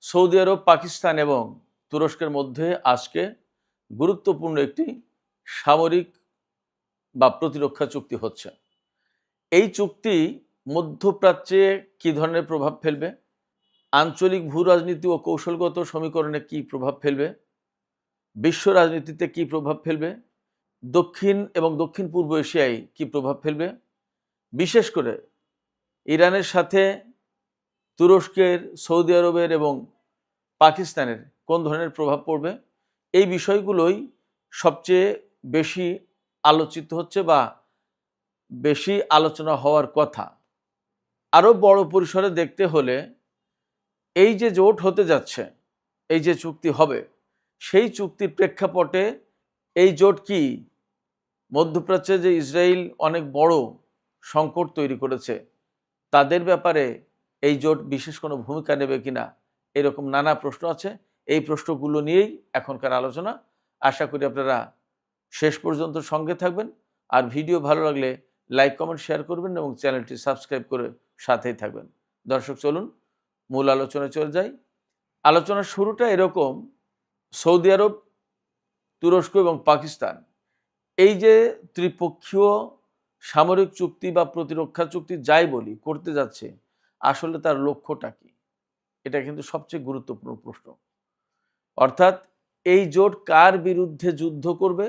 Saudi আরব, পাকিস্তান এবং তুরস্কের মধ্যে আজকে গুরুত্বপূর্ণ একটি সামরিক বা প্রতিরক্ষা চুক্তি হচ্ছে। এই চুক্তি মধ্যপ্রাচ্যে কী ধরনের প্রভাব ফেলবে, আঞ্চলিক ভূ রাজনীতি ও কৌশলগত সমীকরণে কী প্রভাব ফেলবে, বিশ্ব রাজনীতিতে কী প্রভাব ফেলবে, দক্ষিণ এবং দক্ষিণ পূর্ব এশিয়ায় কী প্রভাব ফেলবে, বিশেষ করে ইরানের সাথে তুরস্কের, সৌদি আরবের এবং পাকিস্তানের কোন ধরনের প্রভাব পড়বে, এই বিষয়গুলোই সবচেয়ে বেশি আলোচিত হচ্ছে বা বেশি আলোচনা হওয়ার কথা। আরও বড় পরিসরে দেখতে হলে এই যে জোট হতে যাচ্ছে, এই যে চুক্তি হবে, সেই চুক্তির প্রেক্ষাপটে এই জোট কি মধ্যপ্রাচ্যে যে ইসরায়েল অনেক বড় সংকট তৈরি করেছে তাদের ব্যাপারে এই জোট বিশেষ কোনো ভূমিকা নেবে কিনা, এরকম নানা প্রশ্ন আছে। এই প্রশ্নগুলো নিয়েই এখনকার আলোচনা। আশা করি আপনারা শেষ পর্যন্ত সঙ্গে থাকবেন, আর ভিডিও ভালো লাগলে লাইক, কমেন্ট, শেয়ার করবেন এবং চ্যানেলটি সাবস্ক্রাইব করে সাথেই থাকবেন। দর্শক, চলুন মূল আলোচনায় চলে যাই। আলোচনার শুরুটা এরকম: সৌদি আরব, তুরস্ক এবং পাকিস্তান এই যে ত্রিপক্ষীয় সামরিক চুক্তি বা প্রতিরক্ষা চুক্তি যাই বলি করতে যাচ্ছে, আসলে তার লক্ষ্যটা কি? এটা কিন্তু সবচেয়ে গুরুত্বপূর্ণ প্রশ্ন। অর্থাৎ এই জোট কার বিরুদ্ধে যুদ্ধ করবে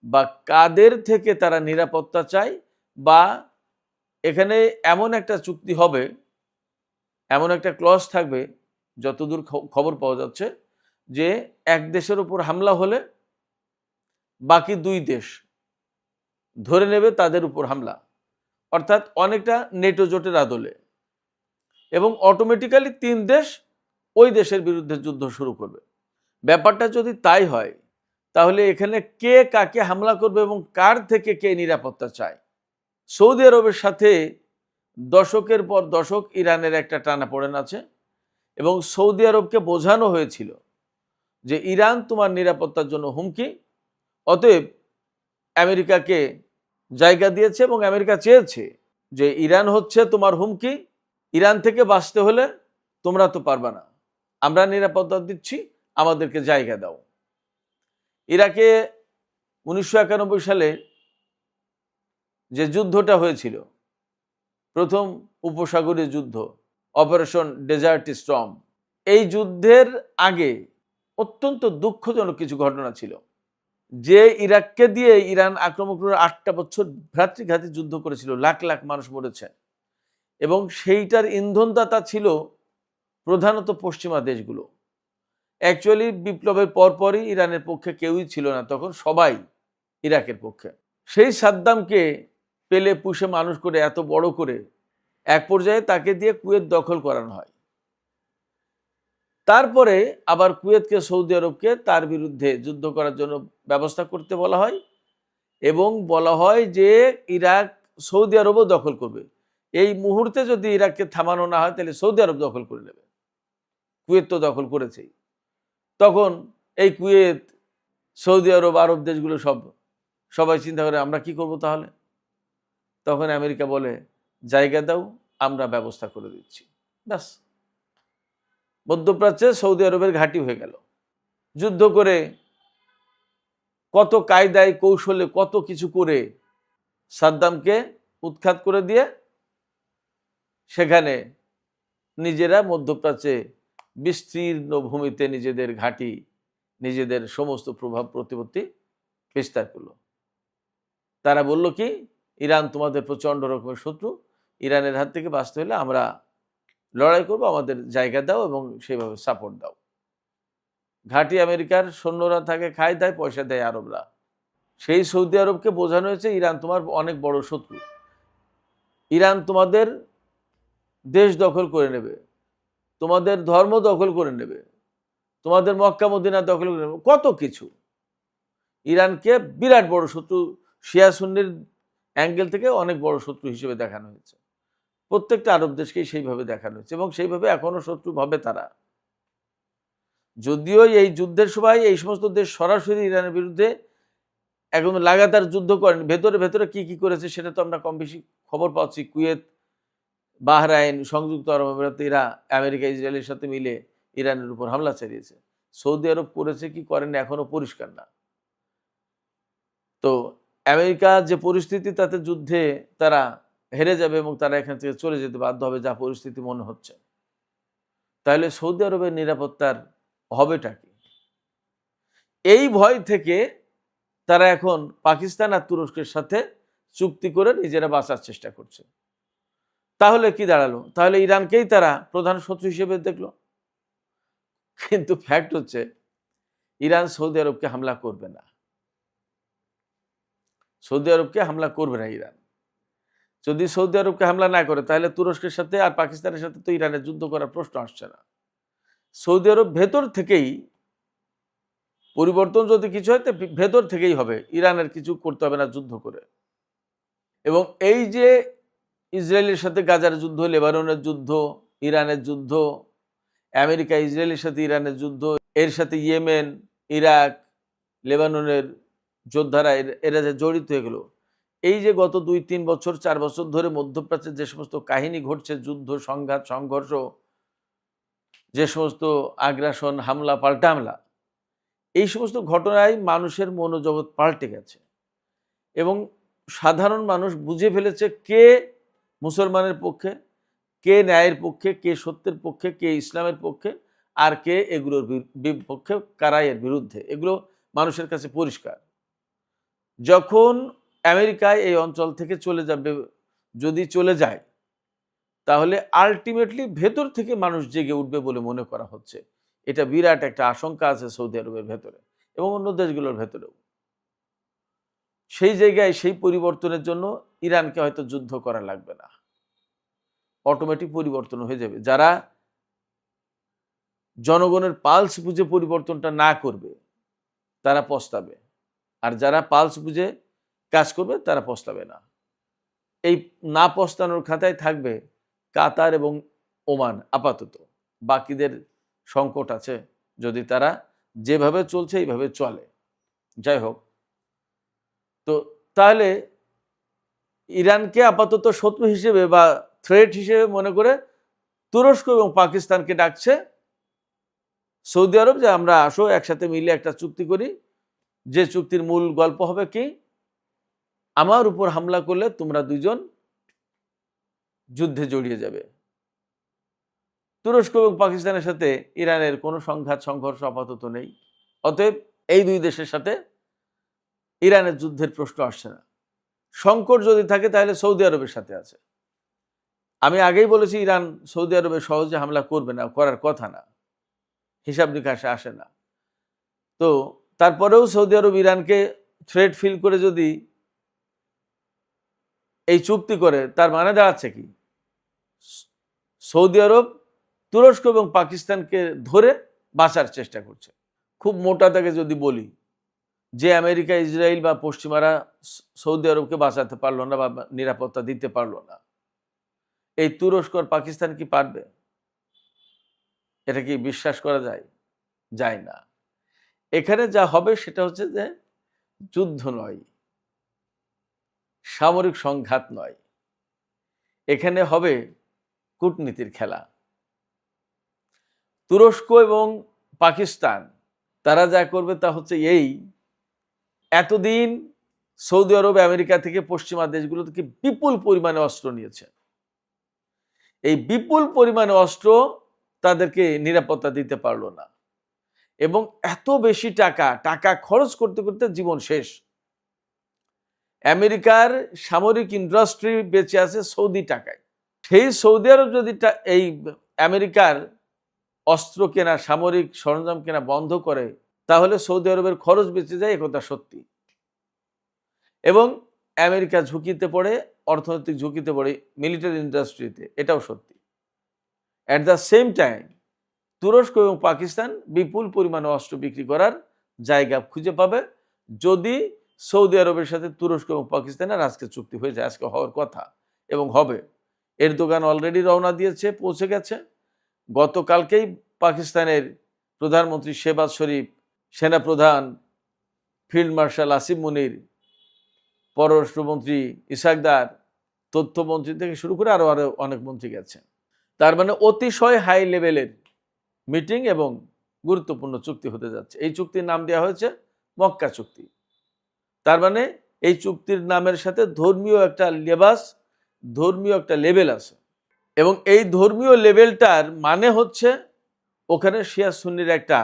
বা কাদের থেকে তারা নিরাপত্তা চায়, বা এখানে এমন একটা চুক্তি হবে, এমন একটা ক্লজ থাকবে, যতদূর খবর পাওয়া যাচ্ছে, যে এক দেশের উপর হামলা হলে বাকি দুই দেশ ধরে নেবে তাদের উপর হামলা, অর্থাৎ অনেকটা নেটো জোটের আদলে, এবং অটোমেটিক্যালি তিন দেশ ওই দেশের বিরুদ্ধে যুদ্ধ শুরু করবে। ব্যাপারটা যদি তাই হয়, তাহলে এখানে কে কাকে হামলা করবে এবং কার থেকে কে নিরাপত্তা চায়? সৌদি আরবের সাথে দশকের পর দশক ইরানের একটা টানাপোড়েন আছে, এবং সৌদি আরবকে বোঝানো হয়েছিল যে ইরান তোমার নিরাপত্তার জন্য হুমকি, অতএব আমেরিকাকে জায়গা দিয়েছে এবং আমেরিকা চেয়েছে যে ইরান হচ্ছে তোমার হুমকি, ইরান থেকে বাঁচতে হলে তোমরা তো পারবা না, আমরা নিরাপত্তা দিচ্ছি, আমাদেরকে জায়গা দাও। ইরাকে 1991 সালে যে যুদ্ধটা হয়েছিল, প্রথম উপসাগরীয় যুদ্ধ, অপারেশন ডেজার্ট স্টর্ম, এই যুদ্ধের আগে অত্যন্ত দুঃখজনক কিছু ঘটনা ছিল। যে ইরাককে দিয়ে ইরান আক্রমণ করে 8টা বছর ভ্রাতৃঘাতী যুদ্ধ করেছিল, লাখ লাখ মানুষ মরেছে, এবং সেইটার ইন্ধনদাতা ছিল প্রধানত পশ্চিমা দেশগুলো। অ্যাকচুয়ালি বিপ্লবের পরপরই ইরানের পক্ষে কেউই ছিল না, তখন সবাই ইরাকের পক্ষে। সেই সাদ্দামকে পেলে পুষে মানুষ করে এত বড় করে এক পর্যায়ে তাকে দিয়ে কুয়েত দখল করানো হয়। তারপরে আবার কুয়েতকে, সৌদি আরবকে তার বিরুদ্ধে যুদ্ধ করার জন্য ব্যবস্থা করতে বলা হয়, এবং বলা হয় যে ইরাক সৌদি আরবও দখল করবে। এই মুহূর্তে যদি ইরাককে থামানো না হয়, তাহলে সৌদি আরব দখল করে নেবে। কুয়েত তো দখল করেছেই। তখন এই কুয়েত, সৌদি আরব, আরব দেশগুলো সবাই চিন্তা করে আমরা কি করব তাহলে? তখন আমেরিকা বলে জায়গা দাও, আমরা ব্যবস্থা করে দিচ্ছি। ব্যাস, মধ্যপ্রাচ্যে সৌদি আরবের ঘাঁটি হয়ে গেল। যুদ্ধ করে, কত কায়দায় কৌশলে কত কিছু করে সাদ্দামকে উৎখাত করে দিয়ে সেখানে নিজেরা মধ্যপ্রাচ্যে বিস্তীর্ণ ভূমিতে নিজেদের ঘাঁটি, নিজেদের সমস্ত প্রভাব প্রতিপত্তি বিস্তার করলো। তারা বলল কি, ইরান তোমাদের প্রচণ্ড রকমের শত্রু, ইরানের হাত থেকে বাঁচতে হলে আমরা লড়াই করব, আমাদের জায়গা দাও এবং সেইভাবে সাপোর্ট দাও। ঘাঁটি আমেরিকার সৈন্যরা থাকে, খায় দায়, পয়সা দেয় আরবরা। সেই সৌদি আরবকে বোঝানো হয়েছে ইরান তোমার অনেক বড় শত্রু, ইরান তোমাদের দেশ দখল করে নেবে, তোমাদের ধর্ম দখল করে নেবে, তোমাদের মক্কা মদিনা দখল করে নেবে, কত কিছু। ইরানকে বিরাট বড় শত্রু, শিয়া সুন্নির অ্যাঙ্গেল থেকে অনেক বড় শত্রু হিসেবে দেখানো হয়েছে। প্রত্যেকটা আরব দেশকেই সেইভাবে দেখানো হয়েছে, এবং সেইভাবে এখনো শত্রু ভাবে তারা। যদিও এই যুদ্ধের সময় এই সমস্ত দেশ সরাসরি ইরানের বিরুদ্ধে এখন লাগাতার যুদ্ধ করেন, ভেতরে ভেতরে কি কি করেছে সেটা তো আমরা কম বেশি খবর পাচ্ছি। কুয়েত, বাহরাইন, সংযুক্ত আরব আমিরাত, এরা আমেরিকা ইসরায়েলের সাথে মিলে ইরানের উপর হামলা চালিয়েছে। সৌদি আরব করেছে কি করেনি এখনো পরিষ্কার না। তো আমেরিকা যে পরিস্থিতি, তাতে যুদ্ধে তারা হেরে যাবে এবং তারা এখান থেকে চলে যেতে বাধ্য হবে, যা পরিস্থিতি মনে হচ্ছে। তাহলে সৌদি আরবের নিরাপত্তার হবেটা কি? এই ভয় থেকে তারা এখন পাকিস্তান আর তুরস্কের সাথে চুক্তি করে নিজেরা বাঁচার চেষ্টা করছে। তাহলে কি দাঁড়ালো? তাহলে ইরানকেই তারা প্রধান শত্রু হিসেবে দেখলো। কিন্তু ফ্যাক্ট হচ্ছে ইরান সৌদি আরবকে হামলা করবে না। সৌদি আরবকে হামলা করবে না ইরান। যদি সৌদি আরবকে হামলা না করে, তাহলে তুরস্কের সাথে আর পাকিস্তানের সাথে তো ইরানের যুদ্ধ করার প্রশ্ন আসছে না। সৌদি আরব ভেতর থেকেই পরিবর্তন, যদি কিছু হয় তো ভেতর থেকেই হবে, ইরানের কিছু করতে হবে না যুদ্ধ করে। এবং এই যে ইসরায়েলের সাথে গাজার যুদ্ধ, লেবাননের যুদ্ধ, ইরানের যুদ্ধ, আমেরিকা ইসরায়েলের সাথে ইরানের যুদ্ধ, এর সাথে ইয়েমেন, ইরাক, লেবাননের যোদ্ধারা এরা যে জড়িত হয়ে গেল, এই যে গত 2-3 বছর 4 বছর ধরে মধ্যপ্রাচ্যে যে সমস্ত কাহিনী ঘটছে, যুদ্ধ, সংঘাত, সংঘর্ষ, যে সমস্ত আগ্রাসন, হামলা, পাল্টা হামলা, এই সমস্ত ঘটনায় মানুষের মনোজগৎ পাল্টে গেছে এবং সাধারণ মানুষ বুঝে ফেলেছে কে মুসলমানের পক্ষে, কে ন্যায়ের পক্ষে, কে সত্যের পক্ষে, কে ইসলামের পক্ষে, আর কে এগুলোর বিপক্ষে, কারা এর বিরুদ্ধে। এগুলো মানুষের কাছে পরিষ্কার। যখন আমেরিকায় এই অঞ্চল থেকে চলে যাবে, যদি চলে যায়, তাহলে আলটিমেটলি ভেতর থেকে মানুষ জেগে উঠবে বলে মনে করা হচ্ছে। এটা বিরাট একটা আশঙ্কা আছে সৌদি আরবের ভেতরে এবং অন্য দেশগুলোর ভেতরেও। সেই জায়গায় সেই পরিবর্তনের জন্য ইরানকে হয়তো যুদ্ধ করা লাগবে না, অটোমেটিক পরিবর্তন হয়ে যাবে। যারা জনগণের পালস বুঝে পরিবর্তনটা না করবে তারা পস্তাবে, আর যারা পালস বুঝে কাজ করবে তারা পস্তাবে না। এই না পস্তানোর খাতায় থাকবে কাতার এবং ওমান আপাতত। বাকিদের সংকট আছে যদি তারা যেভাবে চলছে এইভাবে চলে। যাই হোক, তো তাহলে ইরানকে আপাতত শত্রু হিসেবে বা থ্রেট হিসেবে মনে করে তুরস্ক এবং পাকিস্তানকে ডাকছে সৌদি আরব যে আমরা আসো, একসাথে মিলে একটা চুক্তি করি, যে চুক্তির মূল গল্প হবে কি, আমার উপর হামলা করলে তোমরা দুজন যুদ্ধে জড়িয়ে যাবে। তুরস্ক এবং পাকিস্তানের সাথে ইরানের কোনো সংঘাত সংঘর্ষ আপাতত নেই, অতএব এই দুই দেশের সাথে ইরানের যুদ্ধের প্রশ্ন আসছে না। সংকট যদি থাকে তাহলে সৌদি আরবের সাথে আছে। আমি আগেই বলেছি ইরান সৌদি আরবে সহজে হামলা করবে না, করার কথা না, হিসাব নিকাশে আসে না। তো তারপরেও সৌদি আরব ইরানকে থ্রেট ফিল করে যদি এই চুক্তি করে, তার মানে দাঁড়াচ্ছে কি, সৌদি আরব তুরস্ক এবং পাকিস্তানকে ধরে বাঁচার চেষ্টা করছে। খুব মোটা দাগে যদি বলি, যে আমেরিকা, ইসরায়েল বা পশ্চিমারা সৌদি আরবকে বাঁচাতে পারলো না বা নিরাপত্তা দিতে পারলো না, এই তুরস্ক আর পাকিস্তান কি পারবে? এটা কি বিশ্বাস করা যায়? যায় না। এখানে যা হবে সেটা হচ্ছে যে যুদ্ধ নয়, সামরিক সংঘাত নয়, এখানে হবে কূটনীতির খেলা। তুরস্ক এবং পাকিস্তান তারা যা করবে তা হচ্ছে এই, এতদিন সৌদি আরব আমেরিকা থেকে, পশ্চিমা দেশগুলো থেকে বিপুল পরিমাণে অস্ত্র নিয়েছে। এই বিপুল পরিমাণে অস্ত্র তাদেরকে নিরাপত্তা দিতে পারলো না এবং এত বেশি টাকা খরচ করতে করতে জীবন শেষ। আমেরিকার সামরিক ইন্ডাস্ট্রি বেঁচে আছে সৌদি টাকায়। সেই সৌদি আরব যদি এই আমেরিকার অস্ত্র কেনা, সামরিক সরঞ্জাম কেনা বন্ধ করে, তাহলে সৌদি আরবের খরচ বেঁচে যায়, একথা সত্যি। এবং আমেরিকা ঝুঁকিতে পড়ে, অর্থনৈতিক ঝুঁকিতে পড়ে মিলিটারি ইন্ডাস্ট্রিতে, এটাও সত্যি। অ্যাট দ্য সেম টাইম তুরস্ক এবং পাকিস্তান বিপুল পরিমাণে অস্ত্র বিক্রি করার জায়গা খুঁজে পাবে যদি সৌদি আরবের সাথে তুরস্ক এবং পাকিস্তানের আজকে চুক্তি হয়ে যায়। আজকে হওয়ার কথা এবং হবে। এরদোগান অলরেডি রওনা দিয়েছে, পৌঁছে গেছে। গতকালকেই পাকিস্তানের প্রধানমন্ত্রী শেহবাজ শরীফ, সেনাপ্রধান ফিল্ড মার্শাল আসিম মুনির, পররাষ্ট্রমন্ত্রী ইসাকদার, তথ্যমন্ত্রী থেকে শুরু করে আরো অনেক মন্ত্রী গেছে। তার মানে অতিশয় হাই লেভেলের মিটিং এবং গুরুত্বপূর্ণ চুক্তি হতে যাচ্ছে। এই চুক্তির নাম দেওয়া হয়েছে মক্কা চুক্তি। তার মানে এই চুক্তির নামের সাথে ধর্মীয় একটা লেবাস, ধর্মীয় একটা লেভেল আছে, এবং এই ধর্মীয় লেভেলটার মানে হচ্ছে ওখানে শিয়া সুন্নির একটা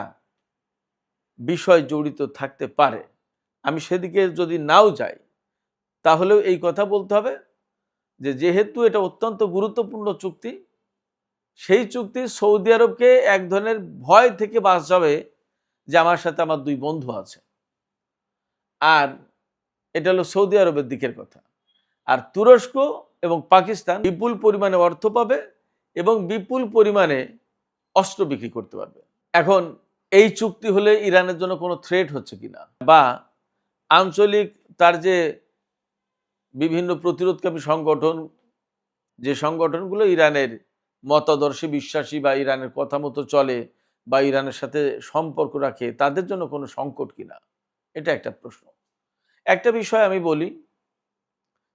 বিষয় জড়িত থাকতে পারে। আমি সেদিকে যদি নাও যাই, তাহলেও এই কথা বলতে হবে যে যেহেতু এটা অত্যন্ত গুরুত্বপূর্ণ চুক্তি, সেই চুক্তি সৌদি আরবকে এক ধরনের ভয় থেকে বাঁচাবে যে আমার সাথে আমার দুই বন্ধু আছে। আর এটা হলো সৌদি আরবের দিকের কথা। আর তুরস্ক এবং পাকিস্তান বিপুল পরিমাণে অর্থ পাবে এবং বিপুল পরিমাণে অস্ত্র বিক্রি করতে পারবে। এখন এই চুক্তি হলে ইরানের জন্য কোনো থ্রেট হচ্ছে কিনা, বা আঞ্চলিক তার যে বিভিন্ন প্রতিরোধকামী সংগঠন, যে সংগঠনগুলো ইরানের মতাদর্শে বিশ্বাসী বা ইরানের কথা মতো চলে বা ইরানের সাথে সম্পর্ক রাখে, তাদের জন্য কোনো সংকট কিনা, এটা একটা প্রশ্ন। একটা বিষয় আমি বলি,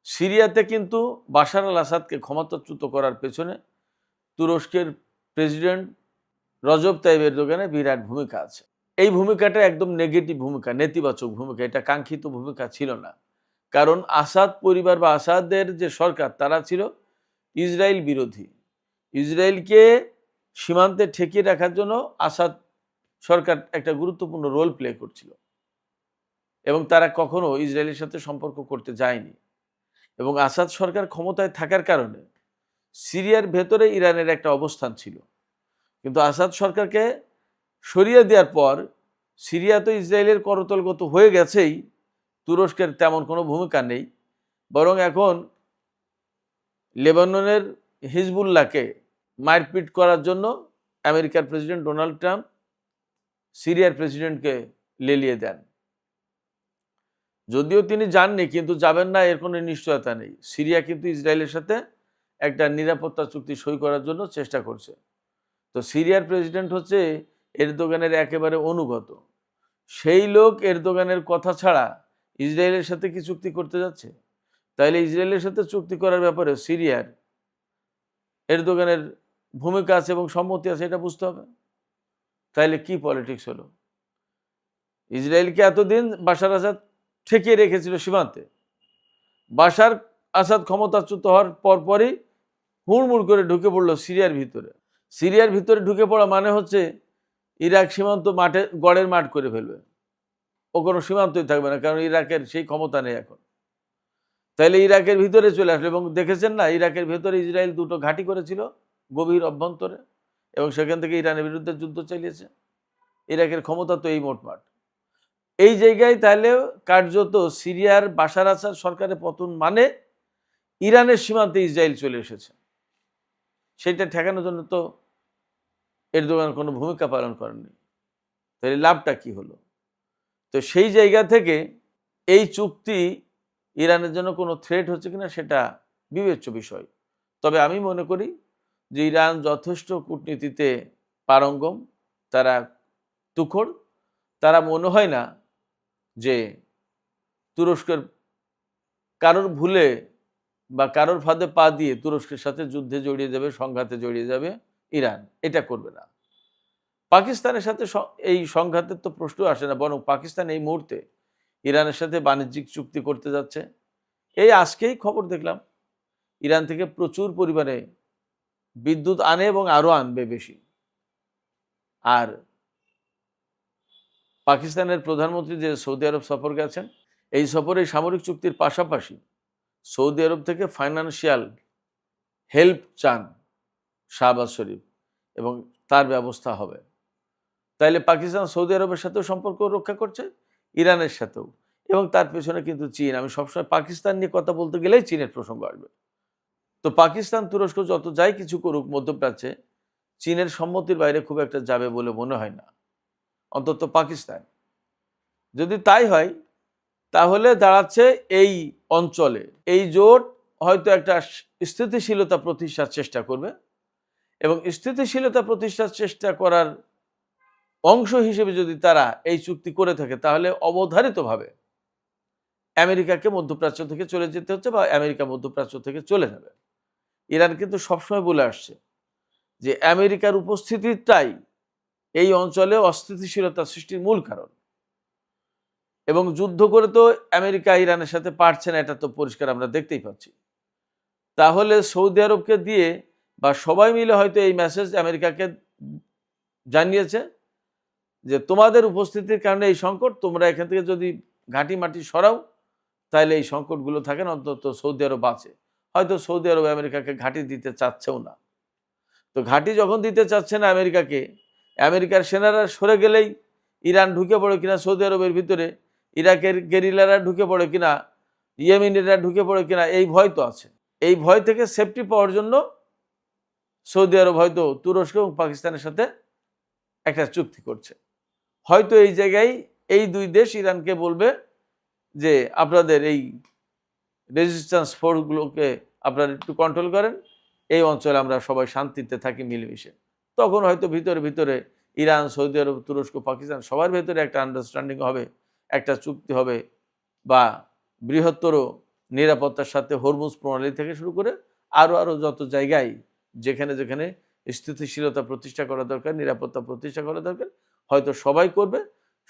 সিরিয়াতে কিন্তু বাশার আল আসাদকে ক্ষমতাচ্যুত করার পেছনে তুরস্কের প্রেসিডেন্ট রজব তাইয়িপ এরদোগানের বিরাট ভূমিকা আছে। এই ভূমিকাটা একদম নেগেটিভ ভূমিকা, নেতিবাচক ভূমিকা, এটা কাঙ্ক্ষিত ভূমিকা ছিল না। কারণ আসাদ পরিবার বা আসাদের যে সরকার, তারা ছিল ইসরায়েল বিরোধী। ইসরায়েলকে সীমান্তে ঠেকিয়ে রাখার জন্য আসাদ সরকার একটা গুরুত্বপূর্ণ রোল প্লে করছিল, এবং তারা কখনো ইসরায়েলের সাথে সম্পর্ক করতে যায়নি। এবং আসাদ সরকার ক্ষমতায় থাকার কারণে সিরিয়ার ভেতরে ইরানের একটা অবস্থান ছিল, কিন্তু আসাদ সরকারকে সরিয়ে দেওয়ার পর সিরিয়া তো ইসরায়েলের করতলগত হয়ে গেছেই, তুরস্কের তেমন কোনো ভূমিকা নেই। বরং এখন লেবাননের হিজবুল্লাহকে মারপিট করার জন্য আমেরিকার প্রেসিডেন্ট ডোনাল্ড ট্রাম্প সিরিয়ার প্রেসিডেন্টকে লেলিয়ে দেন। যদিও তিনি যাননি, কিন্তু যাবেন না এর কোনো নিশ্চয়তা নেই। সিরিয়া কিন্তু ইসরায়েলের সাথে একটা নিরাপত্তা চুক্তি সই করার জন্য চেষ্টা করছে। তো সিরিয়ার প্রেসিডেন্ট হচ্ছে এরদোগানের একেবারে অনুগত। সেই লোক এরদোগানের কথা ছাড়া ইসরায়েলের সাথে কি চুক্তি করতে যাচ্ছে? তাইলে ইসরায়েলের সাথে চুক্তি করার ব্যাপারে সিরিয়ার এরদোগানের ভূমিকা আছে এবং সম্মতি আছে, এটা বুঝতে হবে। তাইলে কি পলিটিক্স হলো? ইসরায়েলকে এতদিন বাশার আসাদ ঠেকিয়ে রেখেছিল সীমান্তে। বাশার আসাদ ক্ষমতাচ্যুত হওয়ার পরপরই হুড়মুড় করে ঢুকে পড়লো সিরিয়ার ভিতরে। সিরিয়ার ভিতরে ঢুকে পড়া মানে হচ্ছে ইরাক সীমান্ত মাঠে গড়ের মাঠ করে ফেলবে। ও কোনো সীমান্তই থাকবে না, কারণ ইরাকের সেই ক্ষমতা নেই এখন। তাইলে ইরাকের ভিতরে চলে আসলো, এবং দেখেছেন না, ইরাকের ভিতরে ইসরায়েল দুটো ঘাঁটি করেছিল গভীর অভ্যন্তরে, এবং সেখান থেকে ইরানের বিরুদ্ধে যুদ্ধ চালিয়েছে। ইরাকের ক্ষমতা তো এই মোটমাট। এই জায়গায় তাহলে কার্যত সিরিয়ার বাশার আসাদ সরকারের পতন মানে ইরানের সীমান্তে ইসরায়েল চলে এসেছে। সেটা ঠেকানোর জন্য তো এরদোগান কোনো ভূমিকা পালন করেননি। তাহলে লাভটা কি হলো? তো সেই জায়গা থেকে এই চুক্তি ইরানের জন্য কোনো থ্রেট হচ্ছে কিনা সেটা বিবেচ্য বিষয়। তবে আমি মনে করি যে ইরান যথেষ্ট কূটনীতিতে পারঙ্গম, তারা তুখোড়। তারা মনে হয় না যে তুরস্কের কারোর ভুলে বা কারোর ফাঁদে পা দিয়ে তুরস্কের সাথে যুদ্ধে জড়িয়ে যাবে, সংঘাতে জড়িয়ে যাবে ইরান। এটা করবে না। পাকিস্তানের সাথে এই সংঘাতের তো প্রশ্ন আসে না, বরং পাকিস্তান এই মুহূর্তে ইরানের সাথে বাণিজ্যিক চুক্তি করতে যাচ্ছে। এই আজকেই খবর দেখলাম, ইরান থেকে প্রচুর পরিমাণে বিদ্যুৎ আনে এবং আরও আনবে বেশি। আর পাকিস্তানের প্রধানমন্ত্রী যে সৌদি আরব সফর গেছেন, এই সফরে সামরিক চুক্তির পাশাপাশি সৌদি আরব থেকে ফাইন্যান্সিয়াল হেল্প চান শাহবাজ শরীফ, এবং তার ব্যবস্থা হবে। তাইলে পাকিস্তান সৌদি আরবের সাথেও সম্পর্ক রক্ষা করছে, ইরানের সাথেও, এবং তার পেছনে কিন্তু চীন। আমি সবসময় পাকিস্তান নিয়ে কথা বলতে গেলেই চীনের প্রসঙ্গ আসবে। তো পাকিস্তান তুরস্ক যত যাই কিছু করুক মধ্যপ্রাচ্যে, চীনের সম্মতির বাইরে খুব একটা যাবে বলে মনে হয় না, অন্তত পাকিস্তান। যদি তাই হয়, তাহলে দাঁড়াচ্ছে এই অঞ্চলে এই জোট হয়তো একটা স্থিতিশীলতা প্রতিষ্ঠার চেষ্টা করবে, এবং স্থিতিশীলতা প্রতিষ্ঠার চেষ্টা করার অংশ হিসেবে যদি তারা এই চুক্তি করে থাকে, তাহলে অবধারিতভাবে আমেরিকাকে মধ্যপ্রাচ্য থেকে চলে যেতে হচ্ছে, বা আমেরিকা মধ্যপ্রাচ্য থেকে চলে যাবে। ইরান কিন্তু সবসময় বলে আসছে যে আমেরিকার উপস্থিতিটাই এই অঞ্চলে অস্থিতিশীলতা সৃষ্টির মূল কারণ। এবং যুদ্ধ করে তো আমেরিকা ইরানের সাথে পারছে না, এটা তো পরিষ্কার আমরা দেখতেই পাচ্ছি। তাহলে সৌদি আরবকে দিয়ে বা সবাই মিলে হয়তো এই মেসেজ আমেরিকাকে জানিয়েছে যে তোমাদের উপস্থিতির কারণে এই সংকট, তোমরা এখান থেকে যদি ঘাঁটি মাটি সরাও তাহলে এই সংকটগুলো থাকে না, অন্তত সৌদি আরব আছে। হয়তো সৌদি আরব আমেরিকাকে ঘাঁটি দিতে চাচ্ছেও না। তো ঘাঁটি যখন দিতে চাচ্ছে না আমেরিকাকে, আমেরিকার সেনারা সরে গেলেই ইরান ঢুকে পড়ে কিনা সৌদি আরবের ভিতরে, ইরাকের গেরিলারা ঢুকে পড়ে কিনা, ইয়েমেনিরা ঢুকে পড়ে কিনা, এই ভয় তো আছে। এই ভয় থেকে সেফটি পাওয়ার জন্য সৌদি আরব হয়তো তুরস্ক এবং পাকিস্তানের সাথে একটা চুক্তি করছে। হয়তো এই জায়গায় এই দুই দেশ ইরানকে বলবে যে আপনাদের এই রেজিস্ট্যান্স ফোর্সগুলোকে আপনারা একটু কন্ট্রোল করেন, এই অঞ্চলে আমরা সবাই শান্তিতে থাকি মিলেমিশে। তখন হয়তো ভিতরে ভিতরে ইরান, সৌদি আরব, তুরস্ক, পাকিস্তান সবার ভেতরে একটা আন্ডারস্ট্যান্ডিং হবে, একটা চুক্তি হবে, বা বৃহত্তর নিরাপত্তার সাথে হরমুজ প্রণালী থেকে শুরু করে আরও যত জায়গায় যেখানে যেখানে স্থিতিশীলতা প্রতিষ্ঠা করা দরকার, নিরাপত্তা প্রতিষ্ঠা করা দরকার, হয়তো সবাই করবে।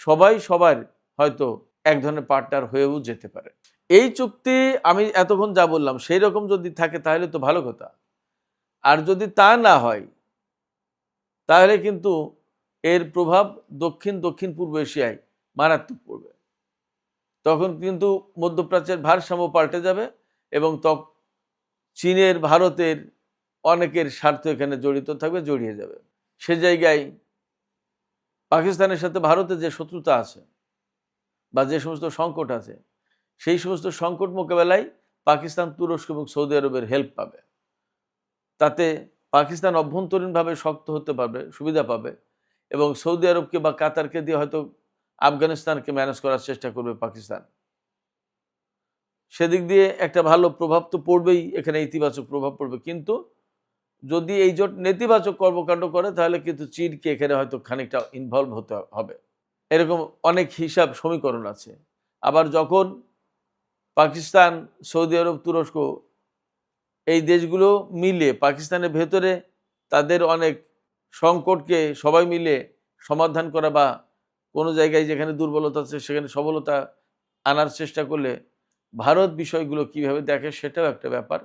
সবাই সবার হয়তো এক ধরনের পার্টনার হয়েও যেতে পারে। এই চুক্তি আমি এতক্ষণ যা বললাম সেই রকম যদি থাকে তাহলে তো ভালো কথা। আর যদি তা না হয় তাহলে কিন্তু এর প্রভাব দক্ষিণ পূর্ব এশিয়ায় মারাত্মক পড়বে। তখন কিন্তু মধ্যপ্রাচ্যের ভারসাম্য পাল্টে যাবে এবং চীনের, ভারতের অনেকের স্বার্থ এখানে জড়িত থাকবে, জড়িয়ে যাবে। সে জায়গায় পাকিস্তানের সাথে ভারতের যে শত্রুতা আছে বা যে সমস্ত সংকট আছে, সেই সমস্ত সংকট মোকাবেলায় পাকিস্তান, তুরস্ক এবং সৌদি আরবের হেল্প পাবে। তাতে পাকিস্তান অভ্যন্তরীণভাবে শক্ত হতে পারবে, সুবিধা পাবে, এবং সৌদি আরবকে বা কাতারকে দিয়ে হয়তো আফগানিস্তানকে ম্যানেজ করার চেষ্টা করবে পাকিস্তান। সেদিক দিয়ে একটা ভালো প্রভাব তো পড়বেই, এখানে ইতিবাচক প্রভাব পড়বে। কিন্তু যদি এই জোট নেতিবাচক কর্মকাণ্ড করে তাহলে কিন্তু চীনকে এখানে হয়তো খানিকটা ইনভলভ হতে হবে। এরকম অনেক হিসাব সমীকরণ আছে। আবার যখন পাকিস্তান, সৌদি আরব, তুরস্ক এই দেশগুলো মিলে পাকিস্তানের ভেতরে তাদের অনেক সংকটকে সবাই মিলে সমাধান করা বা কোনো জায়গায় যেখানে দুর্বলতা আছে সেখানে সবলতা আনার চেষ্টা করলে ভারত বিষয়গুলো কিভাবে দেখে সেটাও একটা ব্যাপার।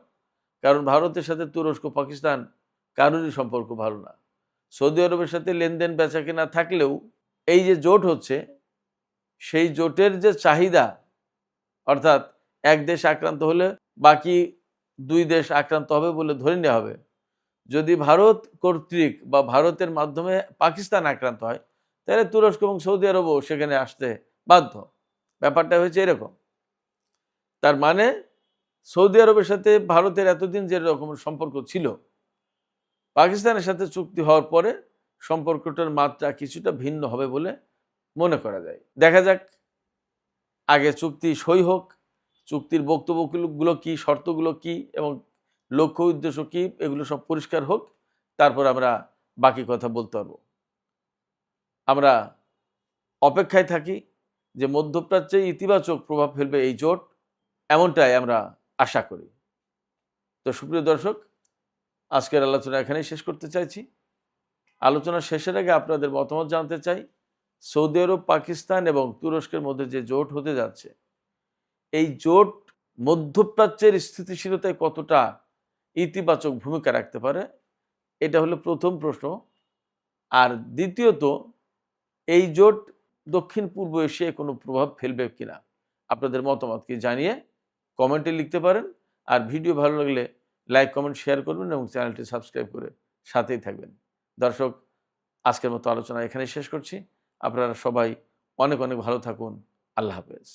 কারণ ভারতের সাথে তুরস্ক, পাকিস্তান কারোরই সম্পর্ক ভালো না। সৌদি আরবের সাথে লেনদেন বেচাকেনা থাকলেও এই যে জোট হচ্ছে, সেই জোটের যে চাহিদা, অর্থাৎ এক দেশ আক্রান্ত হলে বাকি দুই দেশ আক্রান্ত হবে বলে ধরে নেওয়া হবে। যদি ভারত কর্তৃক বা ভারতের মাধ্যমে পাকিস্তান আক্রান্ত হয় তাহলে তুরস্ক এবং সৌদি আরবও সেখানে আসতে বাধ্য। ব্যাপারটা হয়েছে এরকম। তার মানে সৌদি আরবের সাথে ভারতের এতদিন যে রকম সম্পর্ক ছিল, পাকিস্তানের সাথে চুক্তি হওয়ার পরে সম্পর্কটার মাত্রা কিছুটা ভিন্ন হবে বলে মনে করা যায়। দেখা যাক, আগে চুক্তি সই হোক, চুক্তির বক্তব্যগুলো কি, শর্তগুলো কি এবং লক্ষ্য উদ্দেশ্য কি, এগুলো সব পরিষ্কার হোক, তারপর আমরা বাকি কথা বলতে পারবো। আমরা অপেক্ষায় থাকি যে মধ্যপ্রাচ্যে ইতিবাচক প্রভাব ফেলবে এই জোট, এমনটাই আমরা আশা করি। তো সুপ্রিয় দর্শক, আজকের আলোচনা এখানেই শেষ করতে চাইছি। আলোচনা শেষের আগে আপনাদের মতামত জানতে চাই। সৌদি আরব, পাকিস্তান এবং তুরস্কের মধ্যে যে জোট হতে যাচ্ছে, এই জোট মধ্যপ্রাচ্যের স্থিতিশীলতায় কতটা ইতিবাচক ভূমিকা রাখতে পারে, এটা হলো প্রথম প্রশ্ন। আর দ্বিতীয়ত, এই জোট দক্ষিণ পূর্ব এশিয়ায় কোনো প্রভাব ফেলবে কিনা, আপনাদের মতামতকে জানিয়ে কমেন্টে লিখতে পারেন। আর ভিডিও ভালো লাগলে লাইক, কমেন্ট, শেয়ার করবেন এবং চ্যানেলটি সাবস্ক্রাইব করে সাথেই থাকবেন। দর্শক, আজকের মতো আলোচনা এখানেই শেষ করছি। আপনারা সবাই অনেক অনেক ভালো থাকুন। আল্লাহ হাফেজ।